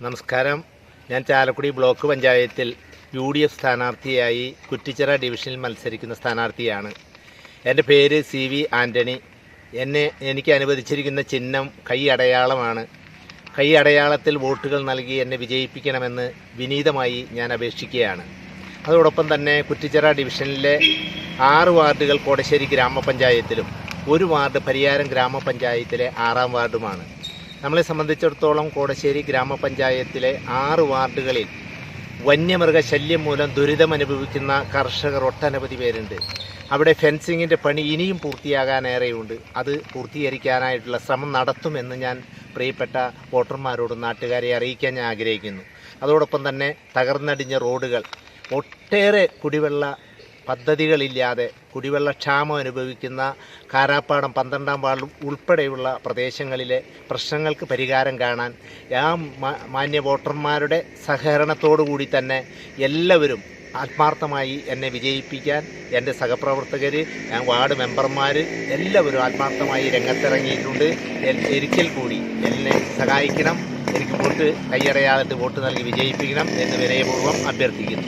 നമസ്കാരം. ഞാൻ ചാലക്കുടി ബ്ലോക്ക് പഞ്ചായത്തിൽ UDF സ്ഥാനാർത്ഥിയായി കുറ്റിച്ചിറ ഡിവിഷനിൽ മത്സരിക്കുന്ന സ്ഥാനാർത്ഥിയാണ്. എൻ്റെ പേര് CV ആൻ്റണി. എനിക്ക് അനുവദിച്ചിരിക്കുന്ന ചിഹ്നം കൈ അടയാളമാണ്. കൈ അടയാളത്തിൽ വോട്ടുകൾ നൽകി എന്നെ വിജയിപ്പിക്കണമെന്ന് വിനീതമായി ഞാൻ അപേക്ഷിക്കുകയാണ്. അതോടൊപ്പം തന്നെ കുറ്റിച്ചിറ ഡിവിഷനിലെ 6 വാർഡുകൾ കോടശ്ശേരി ഗ്രാമപഞ്ചായത്തിലും 1 വാർഡ് പരിയാരം ഗ്രാമപഞ്ചായത്തിലെ 6ാം വാർഡുമാണ്. നമ്മളെ സംബന്ധിച്ചിടത്തോളം കോടശ്ശേരി ഗ്രാമപഞ്ചായത്തിലെ 6 വാർഡുകളിൽ വന്യമൃഗശല്യം മൂലം ദുരിതമനുഭവിക്കുന്ന കർഷകർ ഒട്ടനവധി പേരുണ്ട്. അവിടെ ഫെൻസിങ്ങിൻ്റെ പണി ഇനിയും പൂർത്തിയാകാനേറെയുണ്ട്. അത് പൂർത്തീകരിക്കാനായിട്ടുള്ള ശ്രമം നടത്തുമെന്ന് ഞാൻ പ്രിയപ്പെട്ട വോട്ടർമാരോടും നാട്ടുകാരെ അറിയിക്കാൻ ഞാൻ ആഗ്രഹിക്കുന്നു. അതോടൊപ്പം തന്നെ തകർന്നടിഞ്ഞ റോഡുകൾ, ഒട്ടേറെ കുടിവെള്ള പദ്ധതികളില്ലാതെ കുടിവെള്ളക്ഷാമം അനുഭവിക്കുന്ന കാരാപ്പാടം 12ാം വാർഡ് ഉൾപ്പെടെയുള്ള പ്രദേശങ്ങളിലെ പ്രശ്നങ്ങൾക്ക് പരിഹാരം കാണാൻ മാന്യ വോട്ടർമാരുടെ സഹകരണത്തോടു കൂടി തന്നെ എല്ലാവരും ആത്മാർത്ഥമായി എന്നെ വിജയിപ്പിക്കാൻ എൻ്റെ സഹപ്രവർത്തകർ, വാർഡ് മെമ്പർമാർ എല്ലാവരും ആത്മാർത്ഥമായി രംഗത്തിറങ്ങിയിട്ടുണ്ട്. ഒരിക്കൽ കൂടി എന്നെ സഹായിക്കണം, എനിക്ക് കൈയടയാളിട്ട് വോട്ട് നൽകി വിജയിപ്പിക്കണം എന്ന് വിനയപൂർവ്വം അഭ്യർത്ഥിക്കുന്നു.